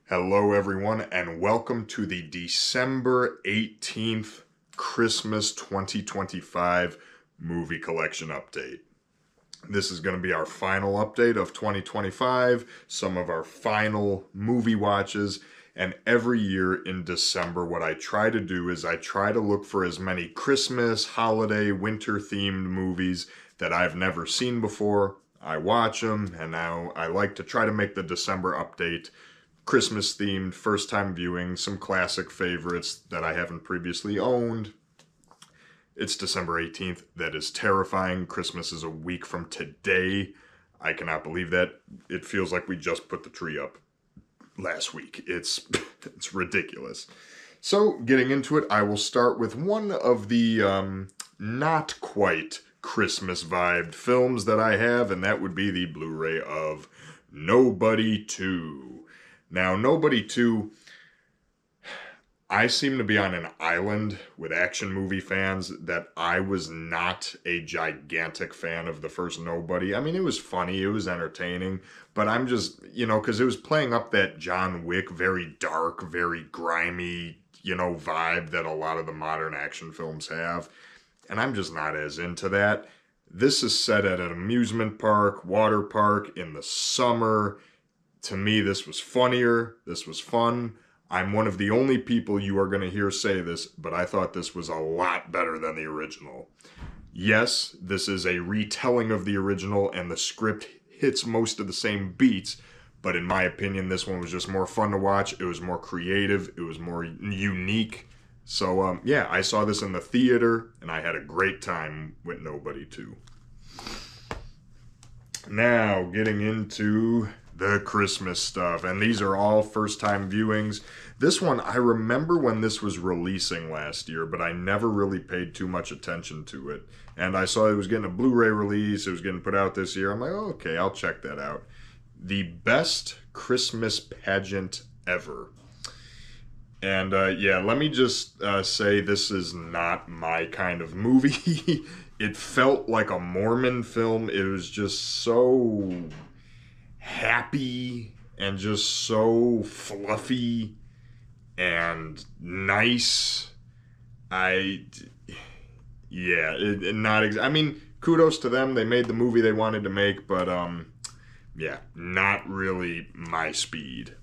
Hello, everyone, and welcome to the December 18th Christmas 2025 movie collection update. This is going to be our final update of 2025, some of our final movie watches, and every year in December, what I try to do is I try to look for as many Christmas, holiday, winter-themed movies that I've never seen before. I watch them, and now I like to try to make the December update Christmas themed, first time viewing, some classic favorites that I haven't previously owned. It's December 18th. That is terrifying. Christmas is a week from today. I cannot believe that. It feels like we just put the tree up last week. It's ridiculous. So, getting into it, I will start with one of the not quite Christmas vibed films that I have, and that would be the Blu-ray of Nobody 2. Now, Nobody 2, I seem to be on an island with action movie fans that I was not a gigantic fan of the first Nobody. I mean, it was funny, it was entertaining, but I'm just, because it was playing up that John Wick, very dark, very grimy, vibe that a lot of the modern action films have, and I'm just not as into that. This is set at an amusement park, water park, in the summer. To me, this was funnier. This was fun. I'm one of the only people you are going to hear say this, but I thought this was a lot better than the original. Yes, this is a retelling of the original, and the script hits most of the same beats, but in my opinion, this one was just more fun to watch. It was more creative. It was more unique. So, yeah, I saw this in the theater, and I had a great time with Nobody 2. Now, getting into the Christmas stuff, and these are all first-time viewings. This one, I remember when this was releasing last year, but I never really paid too much attention to it. And I saw it was getting a Blu-ray release, it was getting put out this year. I'm like, oh, okay, I'll check that out. The best Christmas pageant ever. And yeah, let me just say this is not my kind of movie. It felt like a Mormon film. It was just so happy and just so fluffy and nice. I mean, kudos to them. They made the movie they wanted to make, but yeah, not really my speed.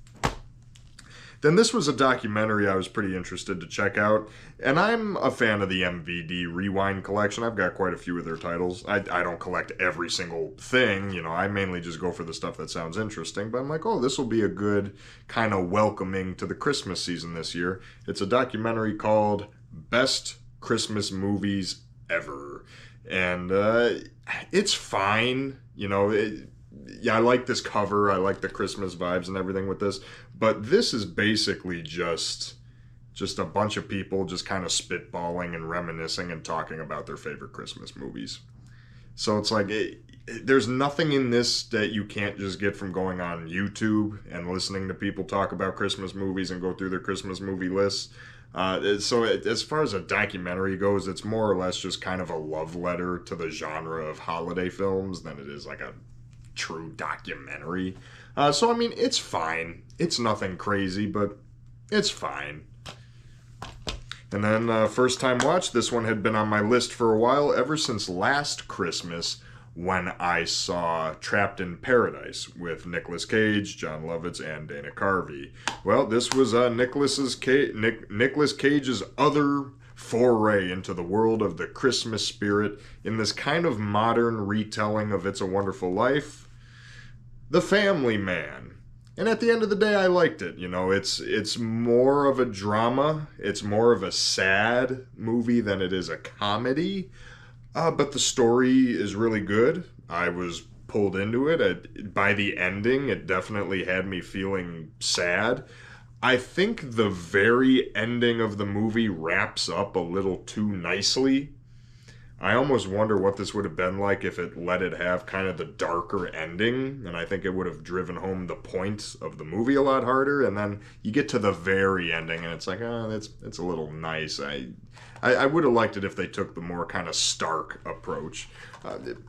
Then this was a documentary I was pretty interested to check out, and I'm a fan of the MVD Rewind collection. I've got quite a few of their titles. I don't collect every single thing, I mainly just go for the stuff that sounds interesting, but I'm like, oh, this will be a good kind of welcoming to the Christmas season this year. It's a documentary called Best Christmas Movies Ever, and it's fine, yeah, I like this cover. I like the Christmas vibes and everything with this. But this is basically just a bunch of people just kind of spitballing and reminiscing and talking about their favorite Christmas movies. So it's like, there's nothing in this that you can't just get from going on YouTube and listening to people talk about Christmas movies and go through their Christmas movie lists. So as far as a documentary goes, it's more or less just kind of a love letter to the genre of holiday films than it is like a true documentary. So I mean, it's fine. It's nothing crazy, but it's fine. And then first time watch, this one had been on my list for a while, ever since last Christmas when I saw Trapped in Paradise with Nicolas Cage, Jon Lovitz, and Dana Carvey. Well, this was Nicolas Cage's other foray into the world of the Christmas spirit in this kind of modern retelling of It's a Wonderful Life, The Family Man. And at the end of the day, I liked it. It's more of a drama. It's more of a sad movie than it is a comedy. But the story is really good. I was pulled into it. By the ending, it definitely had me feeling sad. I think the very ending of the movie wraps up a little too nicely. I almost wonder what this would have been like if it let it have kind of the darker ending, and I think it would have driven home the point of the movie a lot harder, and then you get to the very ending, and it's like, oh, it's a little nice. I would have liked it if they took the more kind of stark approach.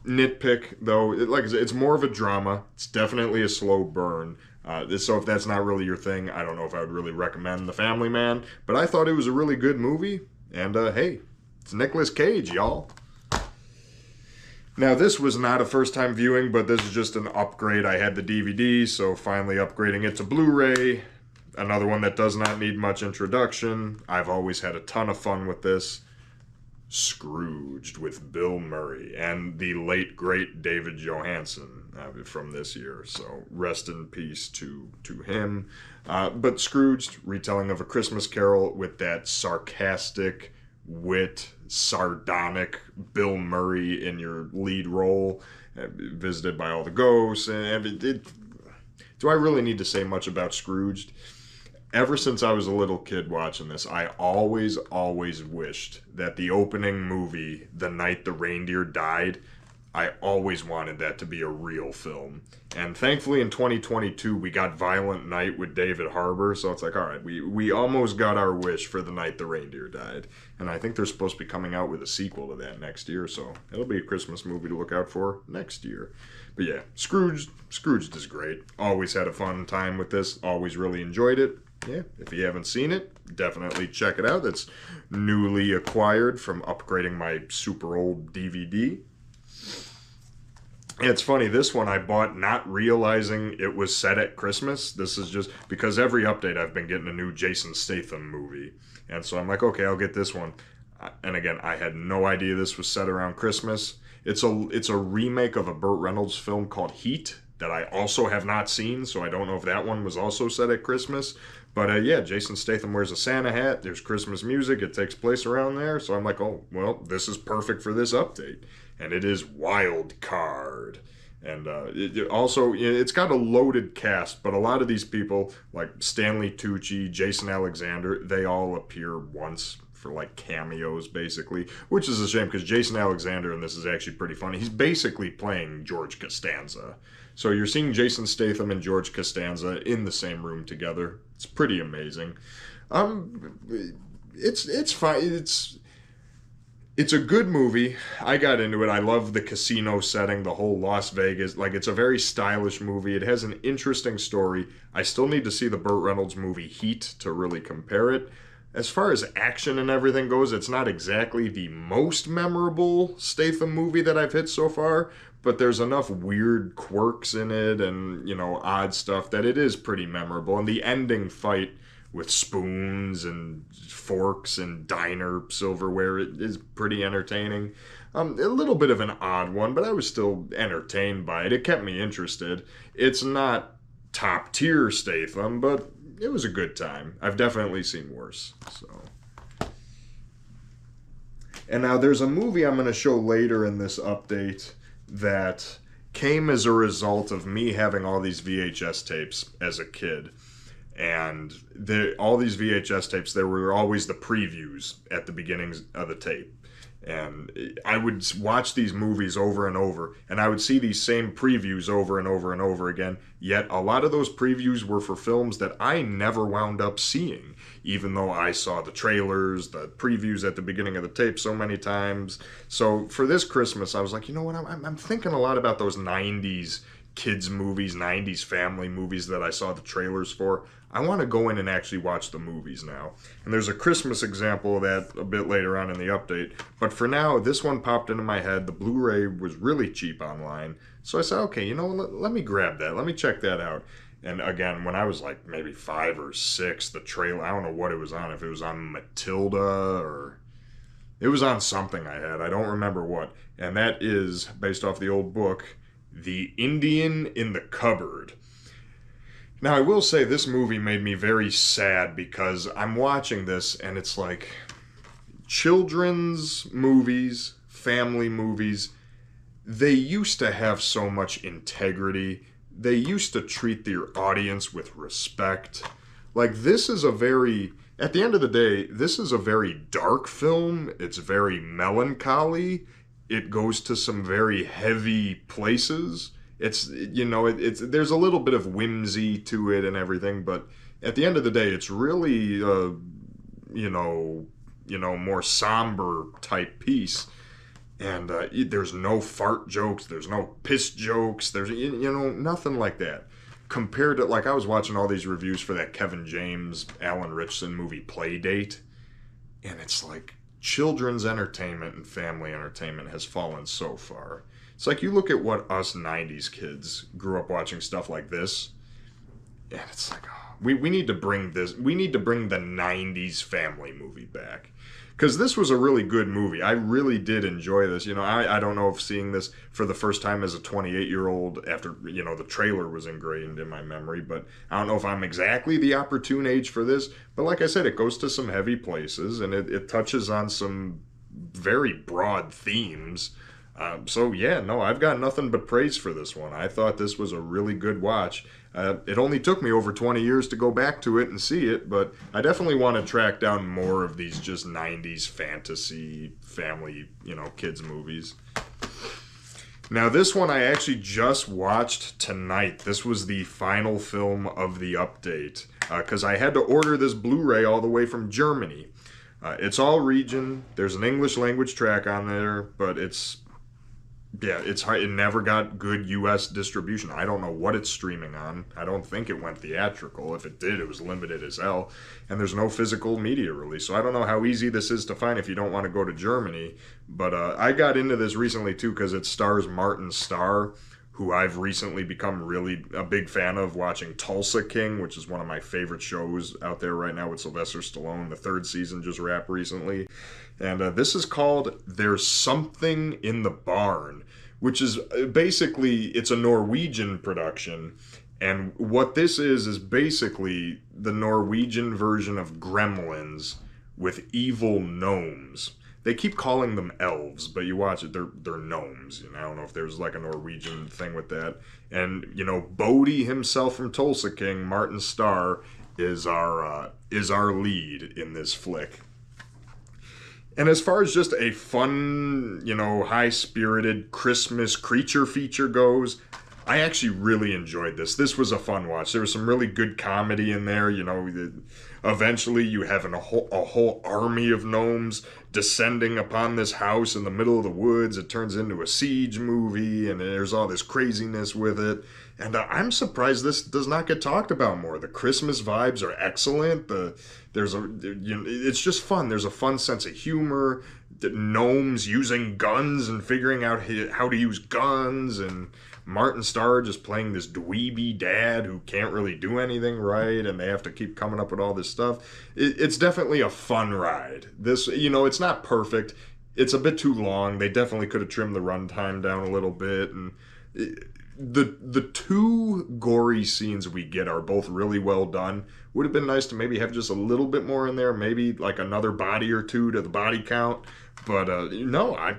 Nitpick, though, like I said, it's more of a drama. It's definitely a slow burn, So if that's not really your thing, I don't know if I would really recommend The Family Man. But I thought it was a really good movie. And hey, it's Nicolas Cage, y'all. Now, this was not a first-time viewing, but this is just an upgrade. I had the DVD, so finally upgrading it to Blu-ray. Another one that does not need much introduction. I've always had a ton of fun with this. Scrooged with Bill Murray and the late, great David Johansen from this year. So rest in peace to him. But Scrooged, retelling of A Christmas Carol with that sarcastic wit, sardonic Bill Murray in your lead role, visited by all the ghosts. And do I really need to say much about Scrooged? Ever since I was a little kid watching this, I always wished that the opening movie, The Night the Reindeer Died, I always wanted that to be a real film. And thankfully in 2022, we got Violent Night with David Harbour, so it's like, all right, we almost got our wish for The Night the Reindeer Died. And I think they're supposed to be coming out with a sequel to that next year, so it'll be a Christmas movie to look out for next year. But yeah, Scrooged is great. Always had a fun time with this, always really enjoyed it. Yeah, if you haven't seen it, definitely check it out. That's newly acquired from upgrading my super old DVD. It's funny, this one I bought not realizing it was set at Christmas. This is just because every update I've been getting a new Jason Statham movie. And so I'm like, okay, I'll get this one. And again, I had no idea this was set around Christmas. It's a remake of a Burt Reynolds film called Heat that I also have not seen, so I don't know if that one was also set at Christmas. But yeah, Jason Statham wears a Santa hat. There's Christmas music. It takes place around there. So I'm like, oh, well, this is perfect for this update. And it is Wild Card. And it's got a loaded cast, but a lot of these people, like Stanley Tucci, Jason Alexander, they all appear once for like cameos, basically. Which is a shame, because Jason Alexander in this is actually pretty funny. He's basically playing George Costanza. So you're seeing Jason Statham and George Costanza in the same room together. It's pretty amazing. It's fine. It's a good movie. I got into it. I love the casino setting, the whole Las Vegas. Like, it's a very stylish movie. It has an interesting story. I still need to see the Burt Reynolds movie Heat to really compare it. As far as action and everything goes, it's not exactly the most memorable Statham movie that I've hit so far, but there's enough weird quirks in it and, odd stuff that it is pretty memorable. And the ending fight with spoons and forks and diner silverware, it is pretty entertaining. A little bit of an odd one, but I was still entertained by it. It kept me interested. It's not top tier Statham, but it was a good time. I've definitely seen worse. And now there's a movie I'm going to show later in this update that came as a result of me having all these VHS tapes as a kid. And all these VHS tapes, there were always the previews at the beginnings of the tape. And I would watch these movies over and over, and I would see these same previews over and over and over again, yet a lot of those previews were for films that I never wound up seeing, even though I saw the trailers, the previews at the beginning of the tape so many times. So for this Christmas, I was like, you know what, I'm thinking a lot about those 90s kids movies, 90s family movies that I saw the trailers for. I want to go in and actually watch the movies now. And there's a Christmas example of that a bit later on in the update. But for now, this one popped into my head. The Blu-ray was really cheap online. So I said, okay, let me grab that. Let me check that out. And again, when I was like maybe 5 or 6, the trailer, I don't know what it was on. If it was on Matilda or it was on something I had. I don't remember what. And that is, based off the old book, The Indian in the Cupboard. Now, I will say this movie made me very sad because I'm watching this and it's like children's movies, family movies, they used to have so much integrity. They used to treat their audience with respect. Like, this is at the end of the day, this is a very dark film. It's very melancholy. It goes to some very heavy places. It's, there's a little bit of whimsy to it and everything, but at the end of the day, it's really, more somber type piece. And there's no fart jokes, there's no piss jokes, there's, nothing like that. compared to, like, I was watching all these reviews for that Kevin James, Alan Ritchson movie Playdate, and it's like children's entertainment and family entertainment has fallen so far. It's like you look at what us 90s kids grew up watching stuff like this, and it's like, oh, we need to bring this, we need to bring the 90s family movie back. Because this was a really good movie. I really did enjoy this. You know, I don't know if seeing this for the first time as a 28-year-old after, you know, the trailer was ingrained in my memory, but I don't know if I'm exactly the opportune age for this. But like I said, it goes to some heavy places, and it touches on some very broad themes. So yeah, no, I've got nothing but praise for this one. I thought this was a really good watch. It only took me over 20 years to go back to it and see it, but I definitely want to track down more of these just 90s fantasy family, you know, kids movies. Now this one I actually just watched tonight. This was the final film of the update, because I had to order this Blu-ray all the way from Germany. It's all region. There's an English language track on there, but it's hard. It never got good U.S. distribution. I don't know what it's streaming on. I don't think it went theatrical. If it did, it was limited as hell. And there's no physical media release. So I don't know how easy this is to find if you don't want to go to Germany. But I got into this recently, too, because it stars Martin Starr, who I've recently become really a big fan of, watching Tulsa King, which is one of my favorite shows out there right now with Sylvester Stallone. The 3rd season just wrapped recently. And this is called There's Something in the Barn, which is basically, it's a Norwegian production. And what this is basically the Norwegian version of Gremlins with evil gnomes. They keep calling them elves, but you watch it, they're gnomes. You know, I don't know if there's like a Norwegian thing with that. And, you know, Bodhi himself from Tulsa King, Martin Starr, is our lead in this flick. And as far as just a fun, you know, high-spirited Christmas creature feature goes, I actually really enjoyed this. This was a fun watch. There was some really good comedy in there. You know, eventually you have a whole army of gnomes descending upon this house in the middle of the woods. It turns into a siege movie, and there's all this craziness with it. And I'm surprised this does not get talked about more. The Christmas vibes are excellent. It's just fun. There's a fun sense of humor. The gnomes using guns and figuring out how to use guns, and Martin Starr just playing this dweeby dad who can't really do anything right, and they have to keep coming up with all this stuff. It's definitely a fun ride. This, you know, it's not perfect. It's a bit too long. They definitely could have trimmed the runtime down a little bit, and the 2 gory scenes we get are both really well done. Would have been nice to maybe have just a little bit more in there, maybe like another body or 2 to the body count. But no,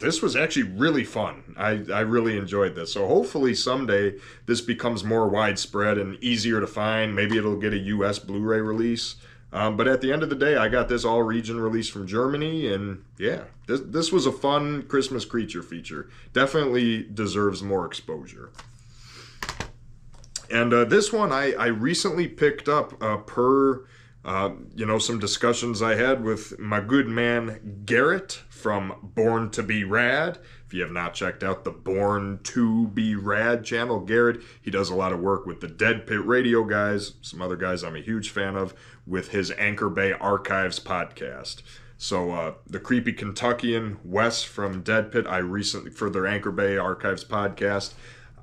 this was actually really fun. I really enjoyed this. So hopefully someday this becomes more widespread and easier to find. Maybe it'll get a US Blu-ray release. But at the end of the day, I got this all-region release from Germany, and yeah, this was a fun Christmas creature feature. Definitely deserves more exposure. And this one I recently picked up per some discussions I had with my good man Garrett from Born to Be Rad. If you have not checked out the Born to Be Rad channel, Garrett, he does a lot of work with the Dead Pit Radio guys, some other guys I'm a huge fan of, with his Anchor Bay Archives podcast. So the Creepy Kentuckian, Wes from Dead Pit, I recently, for their Anchor Bay Archives podcast,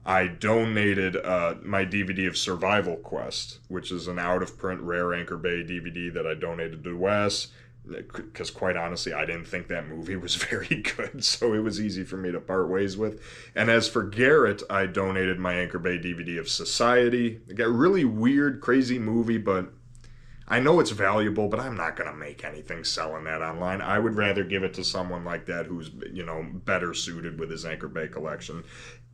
I donated my DVD of Survival Quest, which is an out-of-print rare Anchor Bay DVD that I donated to Wes, because quite honestly, I didn't think that movie was very good, so it was easy for me to part ways with. And as for Garrett, I donated my Anchor Bay DVD of Society. It got a really weird, crazy movie, but I know it's valuable, but I'm not going to make anything selling that online. I would rather give it to someone like that who's, you know, better suited with his Anchor Bay collection.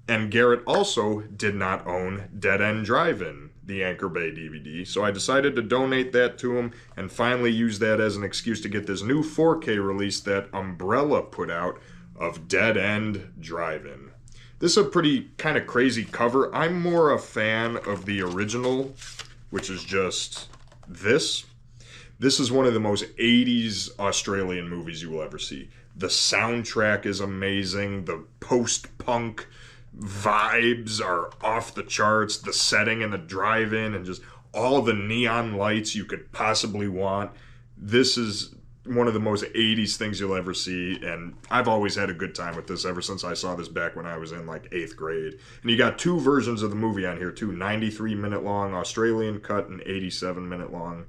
And Garrett also did not own Dead End Drive-In, the Anchor Bay DVD, so I decided to donate that to him and finally use that as an excuse to get this new 4K release that Umbrella put out of Dead End Drive-In. This is a pretty kind of crazy cover. I'm more a fan of the original, which is just this. This is one of the most 80s Australian movies you will ever see. The soundtrack is amazing. The post-punk vibes are off the charts. The setting and the drive-in and just all the neon lights you could possibly want. This is one of the most 80s things you'll ever see, and I've always had a good time with this ever since I saw this back when I was in like 8th grade. And you got 2 versions of the movie on here too, 93-minute long Australian cut and 87-minute long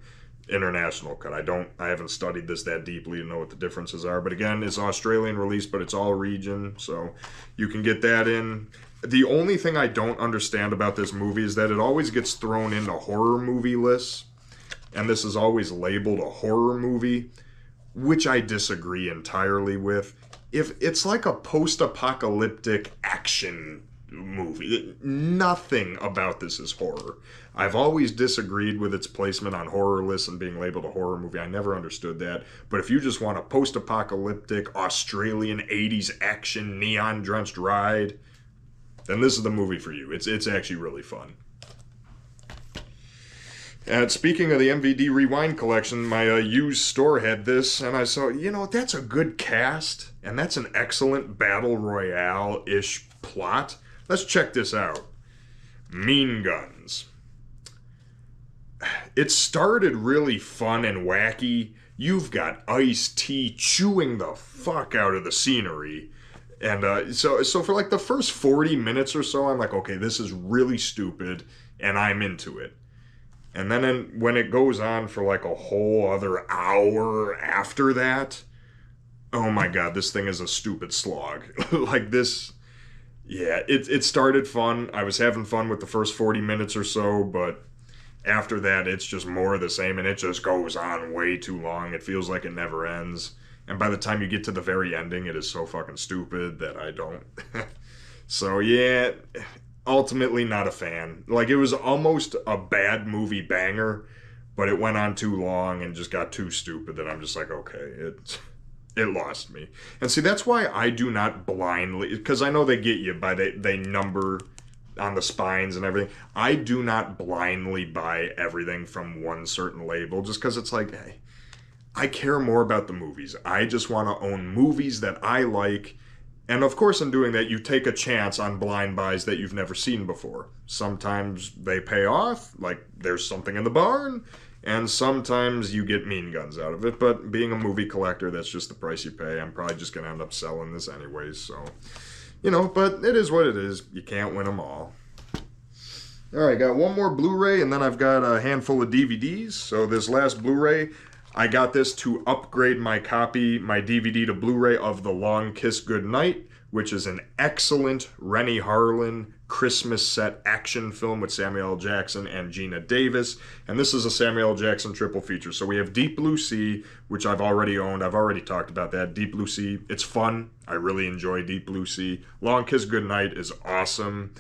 international cut. I haven't studied this that deeply to know what the differences are, but again, it's Australian release, but it's all region, so you can get that in. The only thing I don't understand about this movie is that it always gets thrown into horror movie lists, and this is always labeled a horror movie, which I disagree entirely with. If it's like a post-apocalyptic action movie, nothing about this is horror. I've always disagreed with its placement on horror lists and being labeled a horror movie. I never understood that. But if you just want a post-apocalyptic Australian 80s action neon-drenched ride, then this is the movie for you. It's actually really fun. And speaking of the MVD Rewind collection, my used store had this, and I saw, that's a good cast, and that's an excellent Battle Royale-ish plot. Let's check this out. Mean Guns. It started really fun and wacky. You've got Ice-T chewing the fuck out of the scenery. And so for like the first 40 minutes or so, I'm like, okay, this is really stupid, and I'm into it. And then when it goes on for like a whole other hour after that, oh my god, this thing is a stupid slog. Like this, yeah, it started fun. I was having fun with the first 40 minutes or so, but after that, it's just more of the same, and it just goes on way too long. It feels like it never ends. And by the time you get to the very ending, it is so fucking stupid that I don't. So yeah, ultimately not a fan. Like, it was almost a bad movie banger, but it went on too long and just got too stupid that I'm just like, okay, it lost me. And see, that's why I do not blindly, because I know they get you by they number on the spines and everything. I do not blindly buy everything from one certain label just because it's like, hey, I care more about the movies. I just want to own movies that I like. And of course, in doing that, you take a chance on blind buys that you've never seen before. Sometimes they pay off, like there's something in the barn, and sometimes you get Mean Guns out of it. But being a movie collector, that's just the price you pay. I'm probably just going to end up selling this anyways, so, but it is what it is. You can't win them all. All right, got one more Blu-ray, and then I've got a handful of DVDs. So this last Blu-ray, I got this to upgrade my DVD to Blu-ray of The Long Kiss Goodnight, which is an excellent Rennie Harlin Christmas set action film with Samuel L. Jackson and Gina Davis. And this is a Samuel L. Jackson triple feature. So we have Deep Blue Sea, which I've already owned. I've already talked about that. Deep Blue Sea, it's fun. I really enjoy Deep Blue Sea. Long Kiss Goodnight is awesome.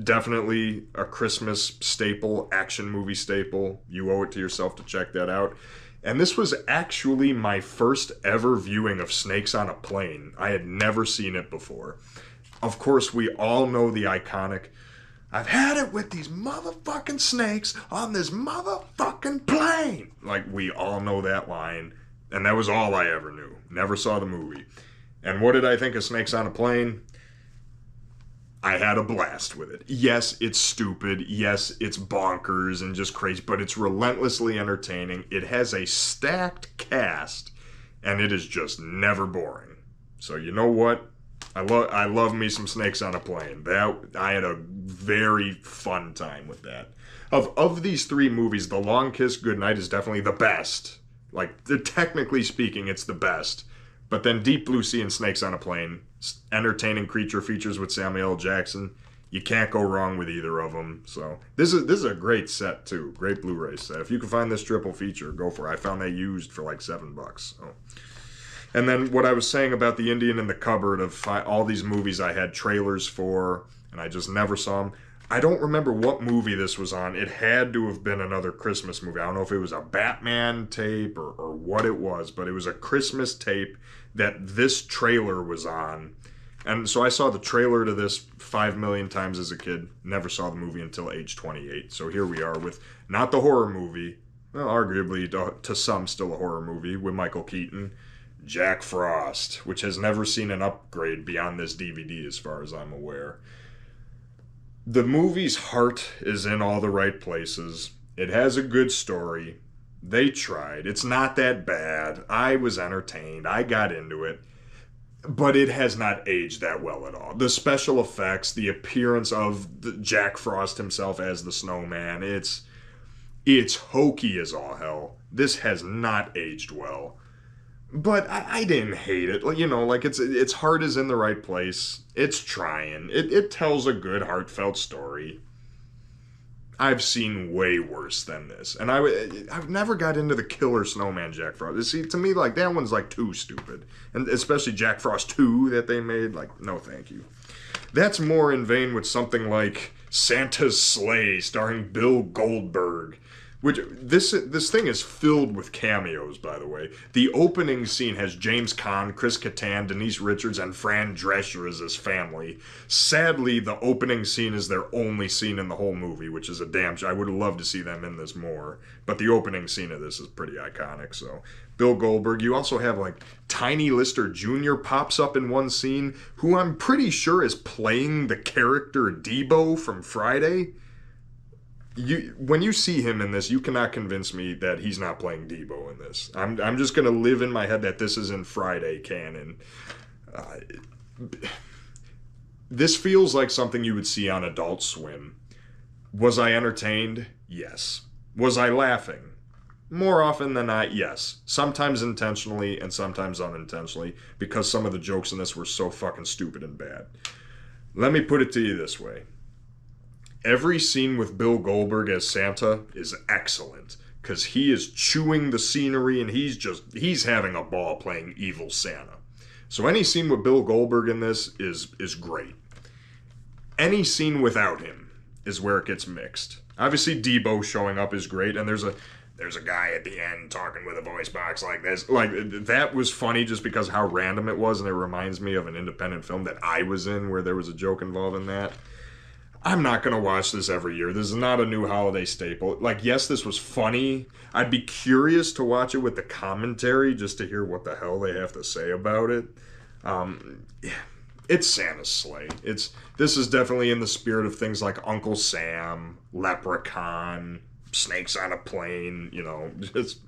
Definitely a Christmas staple, action movie staple. You owe it to yourself to check that out. And this was actually my first ever viewing of Snakes on a Plane. I had never seen it before. Of course, we all know the iconic, I've had it with these motherfucking snakes on this motherfucking plane. Like, we all know that line. And that was all I ever knew. Never saw the movie. And what did I think of Snakes on a Plane? I had a blast with it. Yes, it's stupid. Yes, it's bonkers and just crazy, but it's relentlessly entertaining. It has a stacked cast, and it is just never boring. So you know what? I love me some Snakes on a Plane. I had a very fun time with that. Of these 3 movies, The Long Kiss Goodnight is definitely the best. Like, technically speaking, it's the best. But then Deep Blue Sea and Snakes on a Plane, entertaining creature features with Samuel L. Jackson. You can't go wrong with either of them. So this is a great set too. Great Blu-ray set. If you can find this triple feature, go for it. I found that used for like $7. So. And then what I was saying about the Indian in the cupboard of all these movies I had trailers for, and I just never saw them. I don't remember what movie this was on. It had to have been another Christmas movie. I don't know if it was a Batman tape or what it was, but it was a Christmas tape that this trailer was on. And so I saw the trailer to this 5 million times as a kid. Never saw the movie until age 28. So here we are with not the horror movie, well, arguably to some still a horror movie with Michael Keaton, Jack Frost, which has never seen an upgrade beyond this DVD as far as I'm aware. The movie's heart is in all the right places. It has a good story. They tried. It's not that bad. I was entertained. I got into it. But it has not aged that well at all. The special effects, the appearance of Jack Frost himself as the snowman, it's hokey as all hell. This has not aged well. But I didn't hate it. You know, like its heart is in the right place. It's trying. It tells a good, heartfelt story. I've seen way worse than this. And I've never got into the killer snowman Jack Frost. See, to me, like, that one's, like, too stupid. And especially Jack Frost 2 that they made. Like, no thank you. That's more in vain with something like Santa's Sleigh starring Bill Goldberg. Which, this thing is filled with cameos, by the way. The opening scene has James Caan, Chris Kattan, Denise Richards, and Fran Drescher as his family. Sadly, the opening scene is their only scene in the whole movie, which is a damn shame. I would have loved to see them in this more. But the opening scene of this is pretty iconic, so. Bill Goldberg. You also have, like, Tiny Lister Jr. pops up in one scene, who I'm pretty sure is playing the character Debo from Friday. When you see him in this, you cannot convince me that he's not playing Debo in this. I'm just going to live in my head that this is in Friday canon. This feels like something you would see on Adult Swim. Was I entertained? Yes. Was I laughing? More often than not, yes. Sometimes intentionally and sometimes unintentionally, because some of the jokes in this were so fucking stupid and bad. Let me put it to you this way. Every scene with Bill Goldberg as Santa is excellent, because he is chewing the scenery and he's having a ball playing evil Santa. So any scene with Bill Goldberg in this is great. Any scene without him is where it gets mixed. Obviously Debo showing up is great, and there's a guy at the end talking with a voice box like this. Like, that was funny just because how random it was, and it reminds me of an independent film that I was in where there was a joke involved in that. I'm not going to watch this every year. This is not a new holiday staple. Like, yes, this was funny. I'd be curious to watch it with the commentary just to hear what the hell they have to say about it. It's Santa's Sleigh. This is definitely in the spirit of things like Uncle Sam, Leprechaun, Snakes on a Plane, you know, just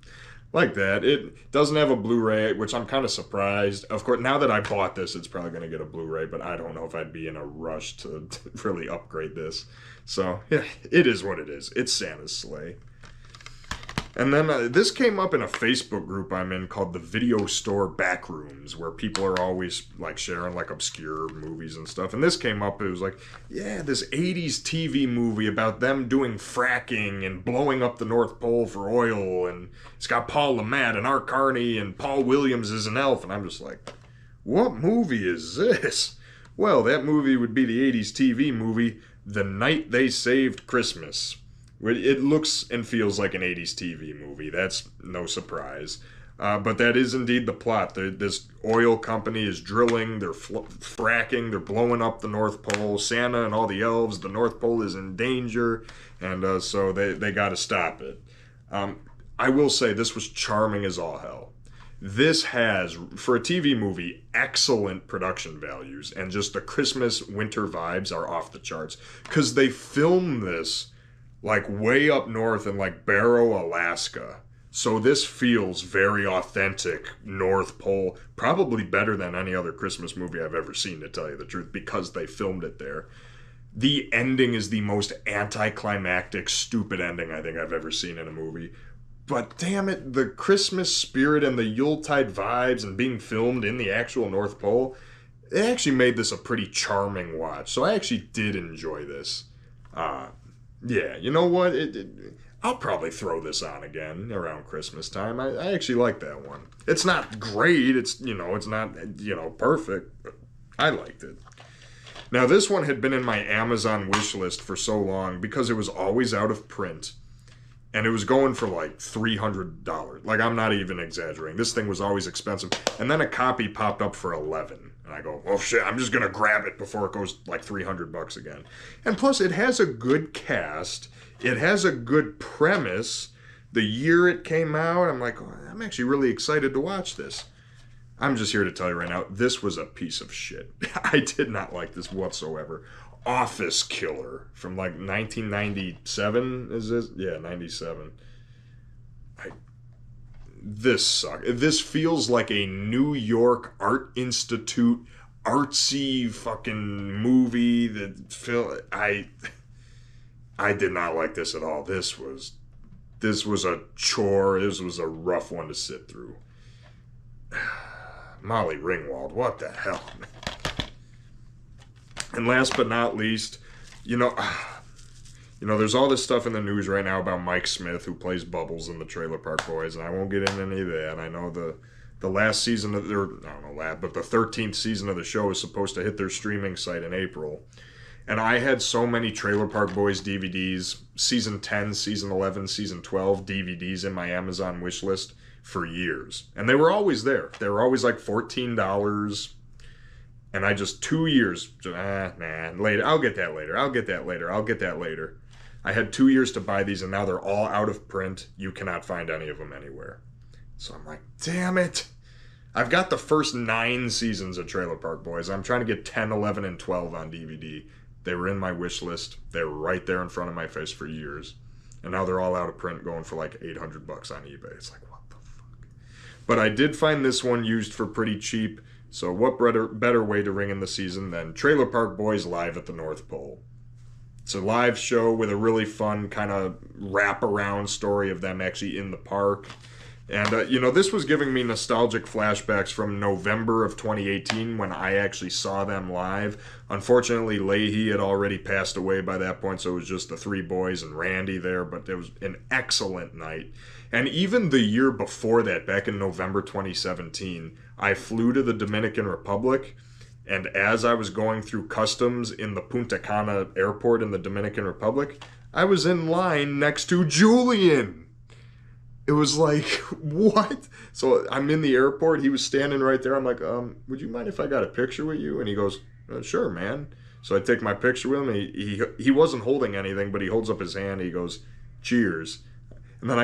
like that. It doesn't have a Blu-ray, which I'm kind of surprised. Of course, now that I bought this, it's probably going to get a Blu-ray, but I don't know if I'd be in a rush to really upgrade this. So, yeah, it is what it is. It's Santa's Sleigh. And then this came up in a Facebook group I'm in called the Video Store Backrooms, where people are always, like, sharing, like, obscure movies and stuff. And this came up, it was like, yeah, this 80s TV movie about them doing fracking and blowing up the North Pole for oil. And it's got Paul Le Mat and Art Carney and Paul Williams as an elf. And I'm just like, what movie is this? Well, that movie would be the 80s TV movie, The Night They Saved Christmas. It looks and feels like an 80s TV movie. That's no surprise. But that is indeed the plot. This oil company is drilling, they're fracking, they're blowing up the North Pole. Santa and all the elves, the North Pole is in danger, and so they got to stop it. I will say this was charming as all hell. This has, for a TV movie, excellent production values, and just the Christmas winter vibes are off the charts. Because they filmed this like way up north in like Barrow, Alaska. So this feels very authentic North Pole, probably better than any other Christmas movie I've ever seen, to tell you the truth, because they filmed it there. The ending is the most anticlimactic, stupid ending I think I've ever seen in a movie. But damn it, the Christmas spirit and the Yuletide vibes and being filmed in the actual North Pole, it actually made this a pretty charming watch. So I actually did enjoy this. Yeah, you know what? I'll probably throw this on again around Christmas time. I actually like that one. It's not great. It's not, perfect. But I liked it. Now, this one had been in my Amazon wish list for so long because it was always out of print. And it was going for like $300. Like, I'm not even exaggerating. This thing was always expensive. And then a copy popped up for $11. And I go, oh shit, I'm just going to grab it before it goes like $300 again. And plus, it has a good cast. It has a good premise. The year it came out, I'm like, oh, I'm actually really excited to watch this. I'm just here to tell you right now, this was a piece of shit. I did not like this whatsoever. Office Killer from like 1997. Is this? Yeah, 97. This sucks. This feels like a New York Art Institute artsy fucking movie that I did not like this at all. This was a chore. This was a rough one to sit through. Molly Ringwald, what the hell? And last but not least, there's all this stuff in the news right now about Mike Smith, who plays Bubbles in the Trailer Park Boys, and I won't get into any of that. I know the last season of their, I don't know that, but the 13th season of the show is supposed to hit their streaming site in April. And I had so many Trailer Park Boys DVDs, season 10, season 11, season 12 DVDs in my Amazon wish list for years. And they were always there. They were always like $14. And I just 2 years, later. I'll get that later. I had 2 years to buy these, and now they're all out of print. You cannot find any of them anywhere. So I'm like, damn it. I've got the first 9 seasons of Trailer Park Boys. I'm trying to get 10, 11, and 12 on DVD. They were in my wish list. They were right there in front of my face for years. And now they're all out of print, going for like $800 on eBay. It's like, what the fuck? But I did find this one used for pretty cheap. So what better way to ring in the season than Trailer Park Boys Live at the North Pole? It's a live show with a really fun kind of wraparound story of them actually in the park. And, this was giving me nostalgic flashbacks from November of 2018 when I actually saw them live. Unfortunately, Leahy had already passed away by that point, so it was just the 3 boys and Randy there, but it was an excellent night. And even the year before that, back in November 2017, I flew to the Dominican Republic, and as I was going through customs in the Punta Cana airport in the Dominican Republic, I was in line next to Julian. It was like, what? So I'm in the airport. He was standing right there. I'm like, would you mind if I got a picture with you? And he goes, sure, man. So I take my picture with him. He wasn't holding anything, but he holds up his hand. He goes, cheers. And then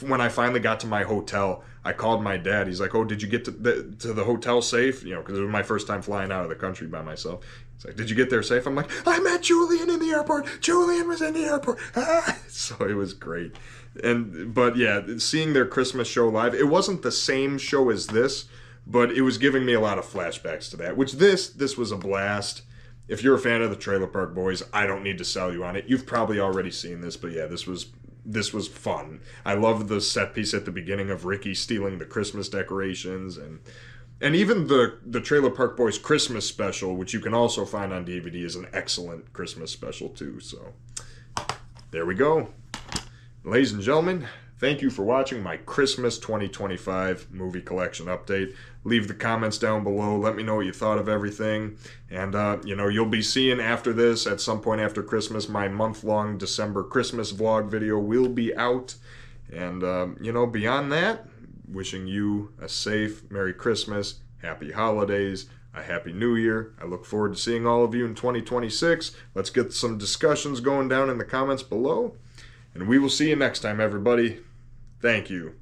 when I finally got to my hotel, I called my dad. He's like, oh, did you get to the hotel safe? Because it was my first time flying out of the country by myself. He's like, did you get there safe? I'm like, I met Julian in the airport. Julian was in the airport. So it was great. But yeah, seeing their Christmas show live, it wasn't the same show as this, but it was giving me a lot of flashbacks to that, which this was a blast. If you're a fan of the Trailer Park Boys, I don't need to sell you on it. You've probably already seen this, but yeah, this was fun. I love the set piece at the beginning of Ricky stealing the Christmas decorations, and even the Trailer Park Boys Christmas special, which you can also find on DVD, is an excellent Christmas special too. So there we go. Ladies and gentlemen, thank you for watching my Christmas 2025 movie collection update. Leave the comments down below. Let me know what you thought of everything. And, you'll be seeing after this, at some point after Christmas, my month-long December Christmas vlog video will be out. And, beyond that, wishing you a safe Merry Christmas, Happy Holidays, a Happy New Year. I look forward to seeing all of you in 2026. Let's get some discussions going down in the comments below. And we will see you next time, everybody. Thank you.